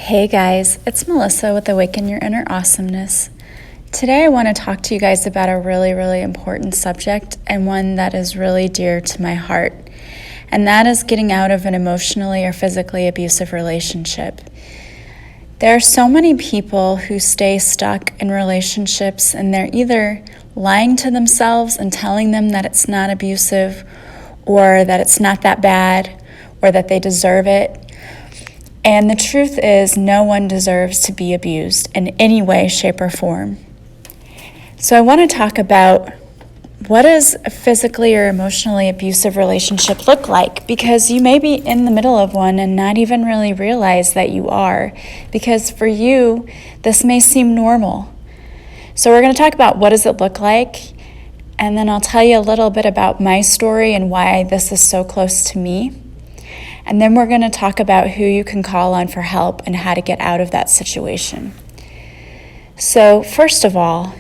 Hey guys, it's Melissa with Awaken Your Inner Awesomeness. Today I want to talk to you guys about a really important subject and one that is really dear to my heart. And that is getting out of an emotionally or physically abusive relationship. There are so many people who stay stuck in relationships and they're either lying to themselves and telling them that it's not abusive or that it's not that bad or that they deserve it. And the truth is, no one deserves to be abused in any way, shape, or form. So I want to talk about what does a physically or emotionally abusive relationship look like? Because you may be in the middle of one and not even really realize that you are. Because for you, this may seem normal. So we're going to talk about what does it look like, and then I'll tell you a little bit about my story and why this is so close to me. And then we're going to talk about who you can call on for help and how to get out of that situation. So first of all,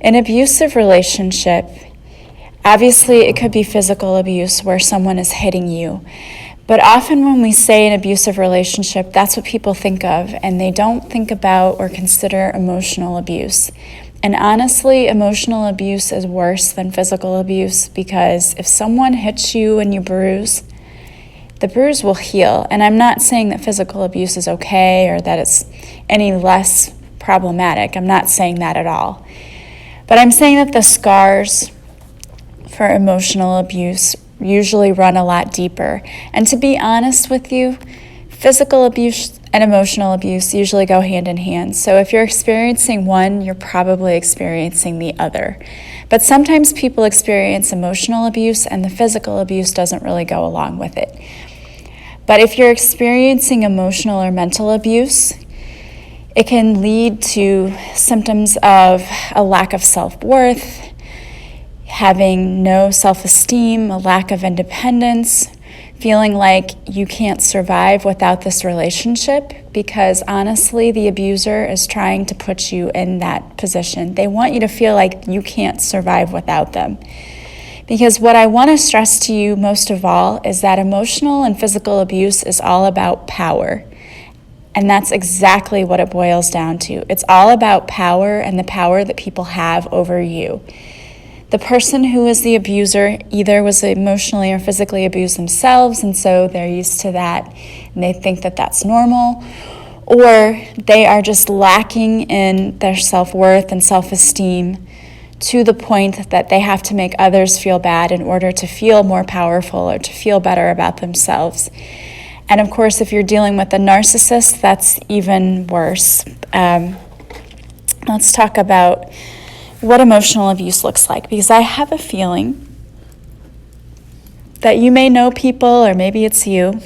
an abusive relationship, obviously it could be physical abuse where someone is hitting you. But often when we say an abusive relationship, that's what people think of, and they don't think about or consider emotional abuse. And honestly, emotional abuse is worse than physical abuse because if someone hits you and you bruise, the bruise will heal. And I'm not saying that physical abuse is okay or that it's any less problematic. I'm not saying that at all. But I'm saying that the scars for emotional abuse usually run a lot deeper. And to be honest with you, physical abuse and emotional abuse usually go hand in hand. So if you're experiencing one, you're probably experiencing the other. But sometimes people experience emotional abuse and the physical abuse doesn't really go along with it. But if you're experiencing emotional or mental abuse, it can lead to symptoms of a lack of self-worth, having no self-esteem, a lack of independence, feeling like you can't survive without this relationship because honestly, the abuser is trying to put you in that position. They want you to feel like you can't survive without them. Because what I want to stress to you most of all is that emotional and physical abuse is all about power. And that's exactly what it boils down to. It's all about power and the power that people have over you. The person who is the abuser either was emotionally or physically abused themselves, and so they're used to that, and they think that that's normal, or they are just lacking in their self-worth and self-esteem to the point that they have to make others feel bad in order to feel more powerful or to feel better about themselves. And of course, if you're dealing with a narcissist, that's even worse. Let's talk about what emotional abuse looks like, because I have a feeling that you may know people, or maybe it's you,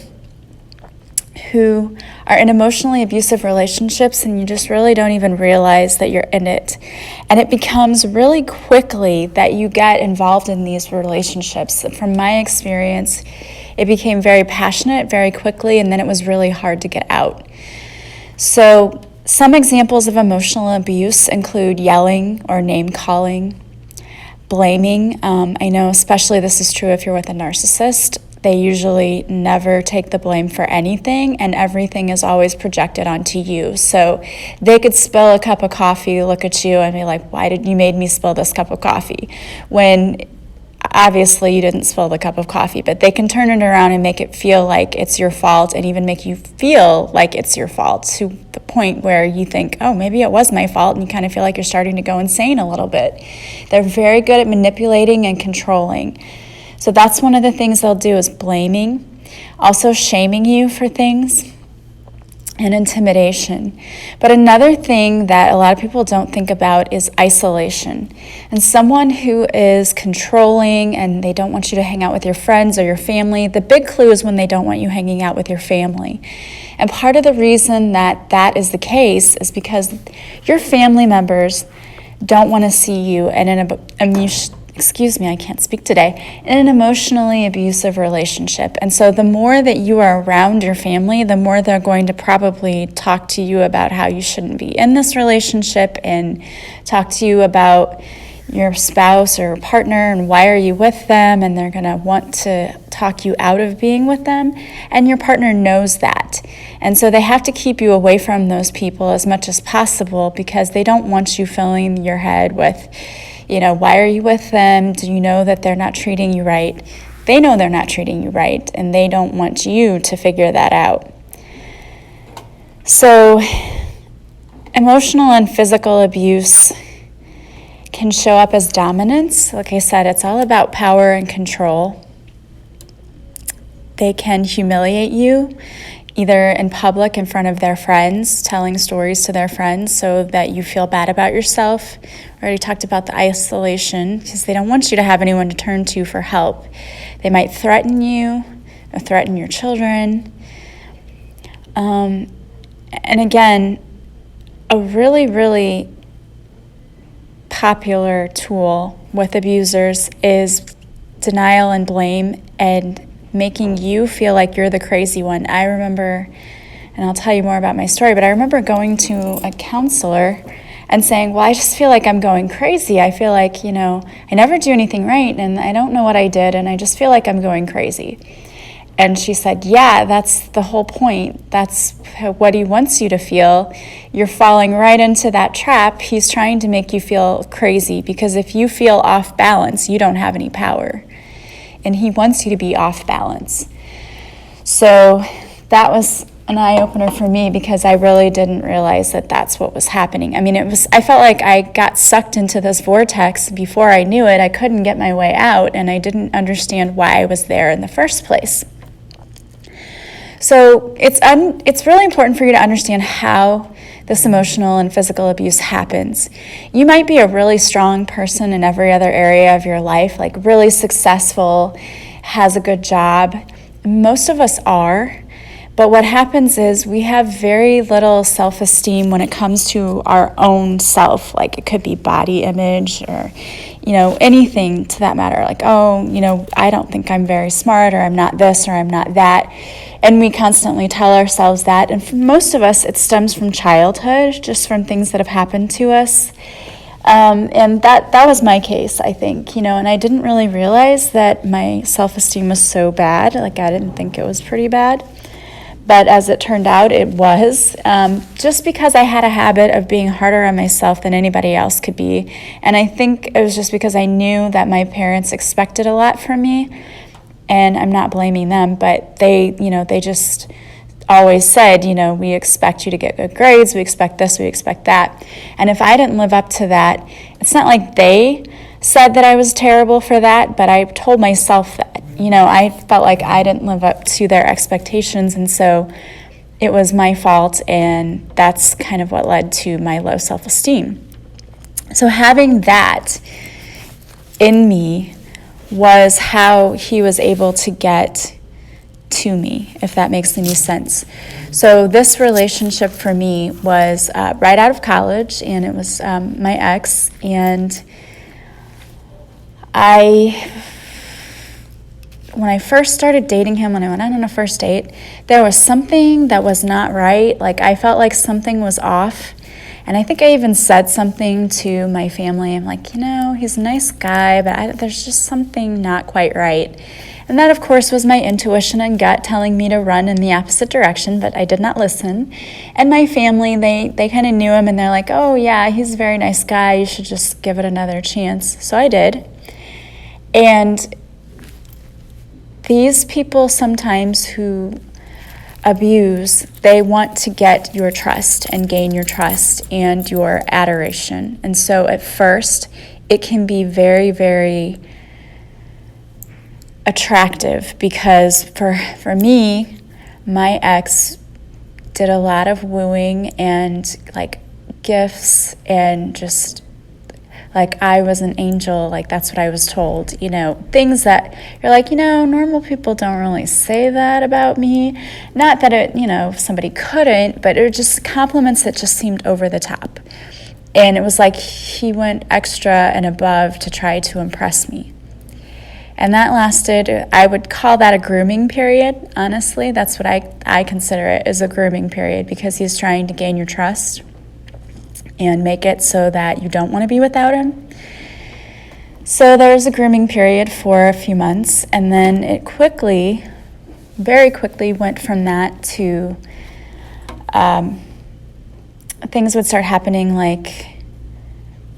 who are in emotionally abusive relationships and you just really don't even realize that you're in it. And it becomes really quickly that you get involved in these relationships. From my experience, it became very passionate very quickly, and then it was really hard to get out. So some examples of emotional abuse include yelling or name-calling, blaming. I know especially this is true if you're with a narcissist. They usually never take the blame for anything, and everything is always projected onto you. So they could spill a cup of coffee, look at you, and be like, why did you made me spill this cup of coffee? When obviously you didn't spill the cup of coffee, but they can turn it around and make it feel like it's your fault and even make you feel like it's your fault to the point where you think, oh, maybe it was my fault, and you kind of feel like you're starting to go insane a little bit. They're very good at manipulating and controlling. So that's one of the things they'll do is blaming, also shaming you for things, and intimidation. But another thing that a lot of people don't think about is isolation. And someone who is controlling and they don't want you to hang out with your friends or your family, the big clue is when they don't want you hanging out with your family. And part of the reason that that is the case is because your family members don't want to see you in I can't speak today, in an emotionally abusive relationship. And so the more that you are around your family, the more they're going to probably talk to you about how you shouldn't be in this relationship and talk to you about, your spouse or partner, and why are you with them, and they're going to want to talk you out of being with them, and your partner knows that. And so they have to keep you away from those people as much as possible because they don't want you filling your head with, why are you with them? Do you know that they're not treating you right? They know they're not treating you right, and they don't want you to figure that out. So emotional and physical abuse can show up as dominance. Like I said, it's all about power and control. They can humiliate you, either in public in front of their friends, telling stories to their friends so that you feel bad about yourself. I already talked about the isolation because they don't want you to have anyone to turn to for help. They might threaten you or threaten your children. And again, a really, really popular tool with abusers is denial and blame and making you feel like you're the crazy one. I remember, and I'll tell you more about my story, but I remember going to a counselor and saying, well, I just feel like I'm going crazy. I feel like, I never do anything right, and I don't know what I did, and I just feel like I'm going crazy. And she said, yeah, that's the whole point. That's what he wants you to feel. You're falling right into that trap. He's trying to make you feel crazy because if you feel off balance, you don't have any power. And he wants you to be off balance. So that was an eye-opener for me because I really didn't realize that that's what was happening. I mean, I felt like I got sucked into this vortex before I knew it. I couldn't get my way out, and I didn't understand why I was there in the first place. So it's really important for you to understand how this emotional and physical abuse happens. You might be a really strong person in every other area of your life, like really successful, has a good job. Most of us are. But what happens is we have very little self-esteem when it comes to our own self. Like it could be body image or, anything to that matter. Like, I don't think I'm very smart, or I'm not this, or I'm not that. And we constantly tell ourselves that. And for most of us, it stems from childhood, just from things that have happened to us. And that was my case, I think, and I didn't really realize that my self-esteem was so bad. Like I didn't think it was pretty bad. But as it turned out, it was, just because I had a habit of being harder on myself than anybody else could be. And I think it was just because I knew that my parents expected a lot from me. And I'm not blaming them, but they just always said, we expect you to get good grades, we expect this, we expect that. And if I didn't live up to that, it's not like they said that I was terrible for that, but I told myself that. I felt like I didn't live up to their expectations, and so it was my fault, and that's kind of what led to my low self-esteem. So having that in me was how he was able to get to me, if that makes any sense. So this relationship for me was right out of college, and it was my ex, and when I first started dating him, when I went out on a first date, there was something that was not right. Like I felt like something was off. And I think I even said something to my family. I'm like, he's a nice guy, but there's just something not quite right. And that, of course, was my intuition and gut telling me to run in the opposite direction, but I did not listen. And my family, they kind of knew him, and they're like, oh, yeah, he's a very nice guy. You should just give it another chance. So I did. And these people sometimes who abuse, they want to get your trust and gain your trust and your adoration. And so at first, it can be very, very attractive because for me, my ex did a lot of wooing and like gifts and just like I was an angel, like that's what I was told, things that you're like, normal people don't really say that about me. Not that it, somebody couldn't, but it were just compliments that just seemed over the top. And it was like he went extra and above to try to impress me. And that lasted, I would call that a grooming period, honestly. That's what I consider it, is a grooming period, because he's trying to gain your trust and make it so that you don't want to be without him. So there was a grooming period for a few months, and then it very quickly went from that to things would start happening, like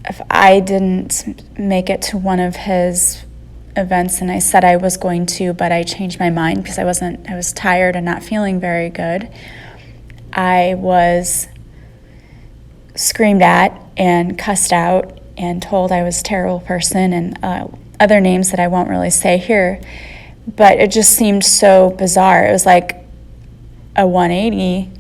if I didn't make it to one of his events and I said I was going to, but I changed my mind because I was tired and not feeling very good, I was screamed at and cussed out and told I was a terrible person and other names that I won't really say here. But it just seemed so bizarre. It was like a 180.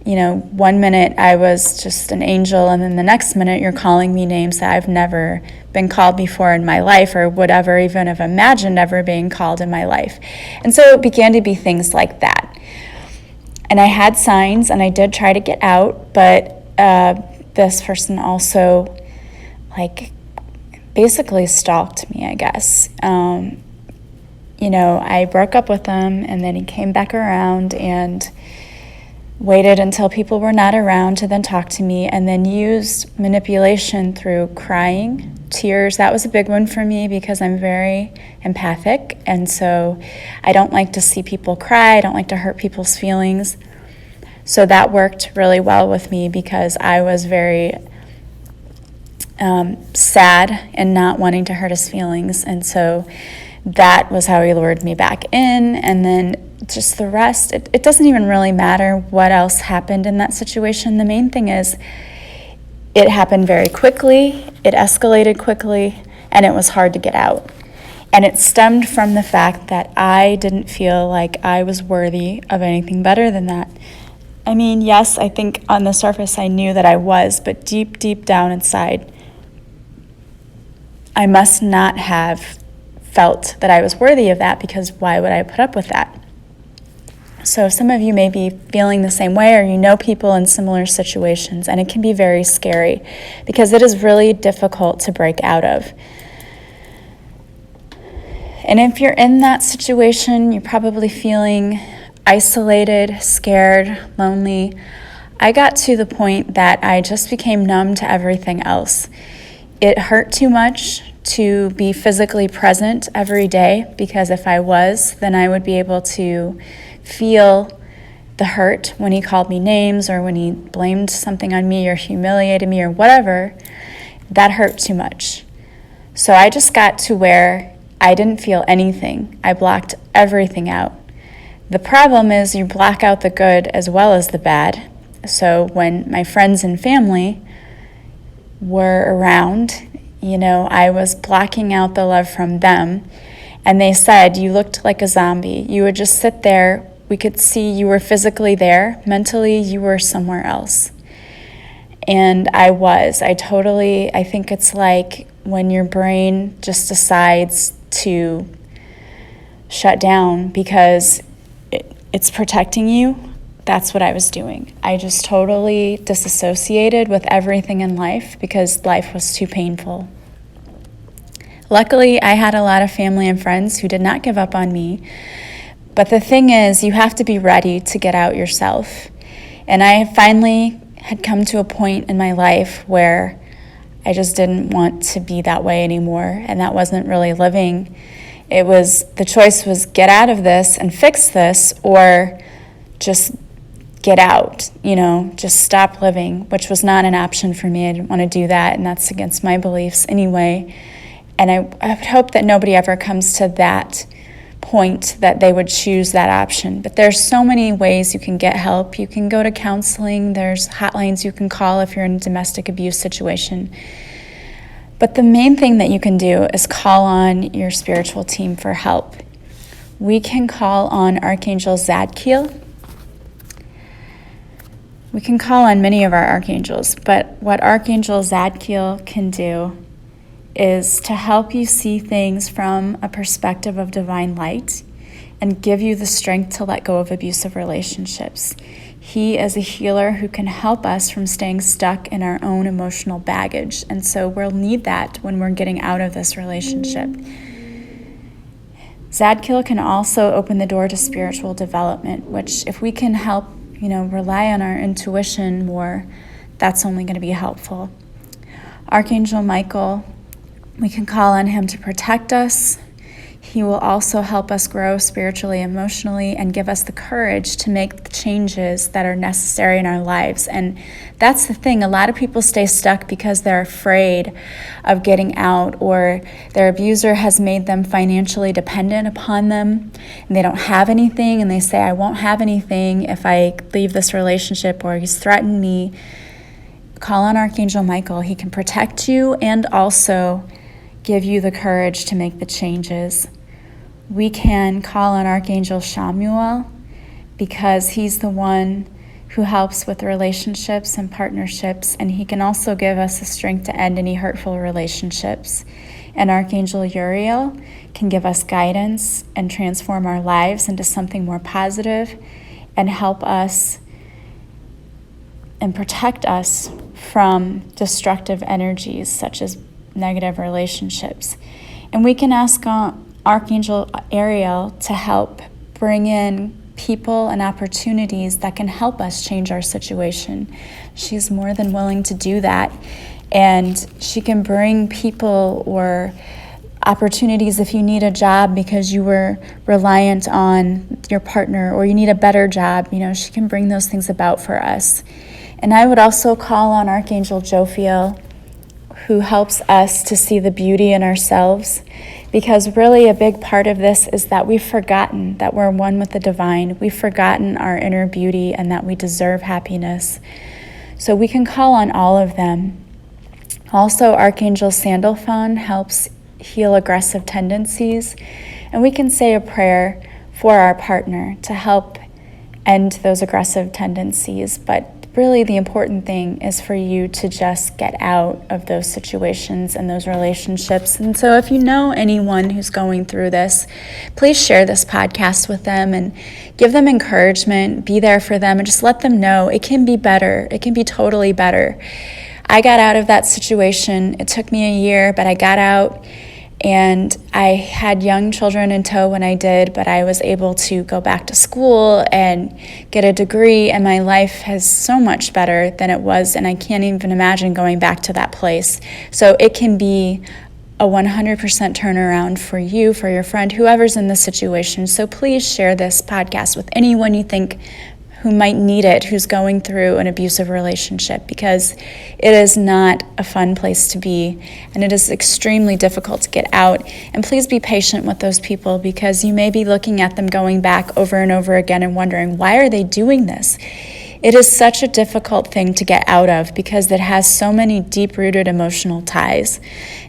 1 minute I was just an angel, and then the next minute you're calling me names that I've never been called before in my life or would ever even have imagined ever being called in my life. And so it began to be things like that. And I had signs, and I did try to get out, but this person also, basically stalked me, I guess. I broke up with him, and then he came back around and waited until people were not around to then talk to me, and then used manipulation through crying, tears. That was a big one for me because I'm very empathic, and so I don't like to see people cry. I don't like to hurt people's feelings. So that worked really well with me because I was very sad and not wanting to hurt his feelings, and so that was how he lured me back in. And then just the rest, it doesn't even really matter what else happened in that situation. The main thing is it happened very quickly, it escalated quickly, and it was hard to get out. And it stemmed from the fact that I didn't feel like I was worthy of anything better than that. I mean, yes, I think on the surface I knew that I was, but deep, deep down inside, I must not have felt that I was worthy of that, because why would I put up with that? So some of you may be feeling the same way, or you know people in similar situations, and it can be very scary because it is really difficult to break out of. And if you're in that situation, you're probably feeling isolated, scared, lonely. I got to the point that I just became numb to everything else. It hurt too much to be physically present every day, because if I was, then I would be able to feel the hurt when he called me names or when he blamed something on me or humiliated me or whatever. That hurt too much. So I just got to where I didn't feel anything. I blocked everything out. The problem is you block out the good as well as the bad. So when my friends and family were around, I was blocking out the love from them. And they said, you looked like a zombie. You would just sit there. We could see you were physically there. Mentally, you were somewhere else. And I was. I think it's like when your brain just decides to shut down because it's protecting you. That's what I was doing. I just totally disassociated with everything in life because life was too painful. Luckily, I had a lot of family and friends who did not give up on me. But the thing is, you have to be ready to get out yourself. And I finally had come to a point in my life where I just didn't want to be that way anymore. And that wasn't really living. The choice was get out of this and fix this, or just get out, just stop living, which was not an option for me. I didn't want to do that, and that's against my beliefs anyway. And I would hope that nobody ever comes to that point that they would choose that option. But there's so many ways you can get help. You can go to counseling. There's hotlines you can call if you're in a domestic abuse situation. But the main thing that you can do is call on your spiritual team for help. We can call on Archangel Zadkiel. We can call on many of our archangels, but what Archangel Zadkiel can do is to help you see things from a perspective of divine light and give you the strength to let go of abusive relationships. He is a healer who can help us from staying stuck in our own emotional baggage, and so we'll need that when we're getting out of this relationship. Zadkiel can also open the door to spiritual development, which if we can help, rely on our intuition more, that's only going to be helpful. Archangel Michael We can call on him to protect us. He will also help us grow spiritually, emotionally, and give us the courage to make the changes that are necessary in our lives. And that's the thing. A lot of people stay stuck because they're afraid of getting out, or their abuser has made them financially dependent upon them, and they don't have anything, and they say, I won't have anything if I leave this relationship, or he's threatened me. Call on Archangel Michael. He can protect you and also give you the courage to make the changes. We can call on Archangel Shamuel because he's the one who helps with relationships and partnerships, and he can also give us the strength to end any hurtful relationships. And Archangel Uriel can give us guidance and transform our lives into something more positive and help us and protect us from destructive energies such as negative relationships. And we can ask Archangel Ariel to help bring in people and opportunities that can help us change our situation. She's more than willing to do that. And she can bring people or opportunities if you need a job because you were reliant on your partner, or you need a better job. She can bring those things about for us. And I would also call on Archangel Jophiel, who helps us to see the beauty in ourselves, because really a big part of this is that we've forgotten that we're one with the divine. We've forgotten our inner beauty and that we deserve happiness. So we can call on all of them. Also, Archangel Sandalphon helps heal aggressive tendencies, and we can say a prayer for our partner to help end those aggressive tendencies. But really the important thing is for you to just get out of those situations and those relationships. And so if you know anyone who's going through this, please share this podcast with them and give them encouragement, be there for them, and just let them know it can be better. It can be totally better. I got out of that situation. It took me a year, but I got out. And I had young children in tow when I did, but I was able to go back to school and get a degree, and my life is so much better than it was, and I can't even imagine going back to that place. So it can be a 100% turnaround for you, for your friend, whoever's in this situation. So please share this podcast with anyone you think who might need it, who's going through an abusive relationship, because it is not a fun place to be, and it is extremely difficult to get out. And please be patient with those people, because you may be looking at them going back over and over again and wondering, why are they doing this? It is such a difficult thing to get out of because it has so many deep-rooted emotional ties.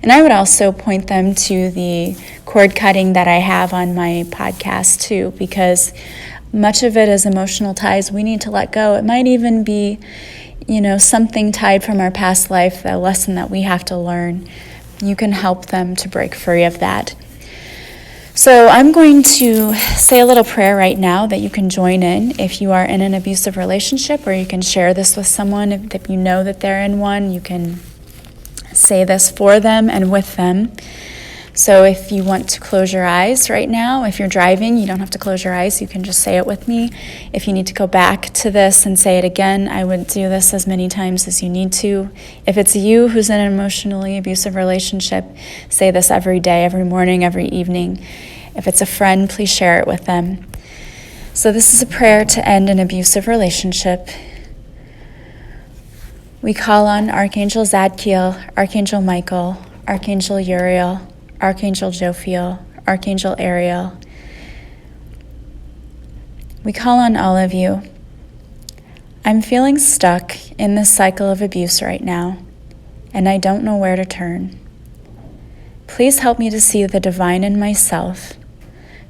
And I would also point them to the cord cutting that I have on my podcast too, because much of it is emotional ties we need to let go. It might even be, something tied from our past life, a lesson that we have to learn. You can help them to break free of that. So I'm going to say a little prayer right now that you can join in if you are in an abusive relationship, or you can share this with someone if you know that they're in one. You can say this for them and with them. So if you want to close your eyes right now, if you're driving, you don't have to close your eyes. You can just say it with me. If you need to go back to this and say it again, I would do this as many times as you need to. If it's you who's in an emotionally abusive relationship, say this every day, every morning, every evening. If it's a friend, please share it with them. So this is a prayer to end an abusive relationship. We call on Archangel Zadkiel, Archangel Michael, Archangel Uriel, Archangel Jophiel, Archangel Ariel. We call on all of you. I'm feeling stuck in this cycle of abuse right now, and I don't know where to turn. Please help me to see the divine in myself.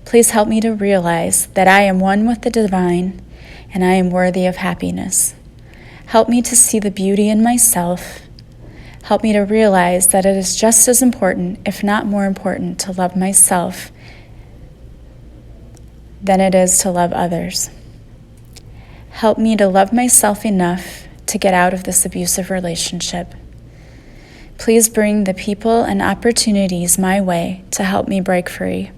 Please help me to realize that I am one with the divine, and I am worthy of happiness. Help me to see the beauty in myself. Help me to realize that it is just as important, if not more important, to love myself than it is to love others. Help me to love myself enough to get out of this abusive relationship. Please bring the people and opportunities my way to help me break free.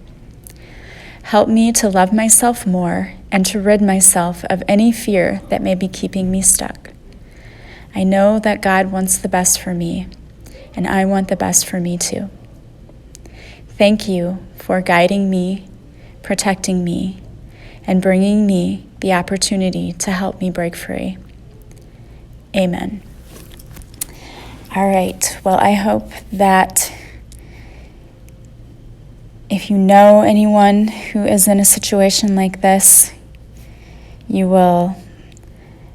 Help me to love myself more and to rid myself of any fear that may be keeping me stuck. I know that God wants the best for me, and I want the best for me too. Thank you for guiding me, protecting me, and bringing me the opportunity to help me break free. Amen. All right, well, I hope that if you know anyone who is in a situation like this, you will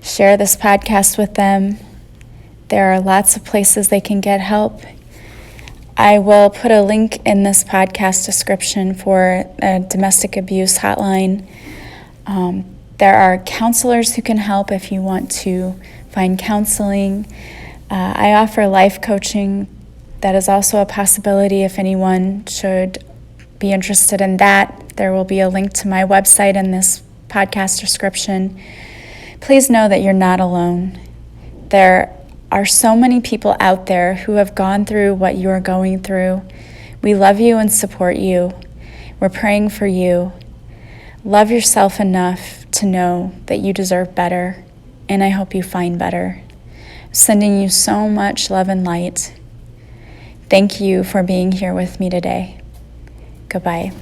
share this podcast with them. There are lots of places they can get help. I will put a link in this podcast description for a domestic abuse hotline. There are counselors who can help if you want to find counseling. I offer life coaching. That is also a possibility if anyone should be interested in that. There will be a link to my website in this podcast description. Please know that you're not alone. There are so many people out there who have gone through what you're going through. We love you and support you. We're praying for you. Love yourself enough to know that you deserve better, and I hope you find better. Sending you so much love and light. Thank you for being here with me today. Goodbye.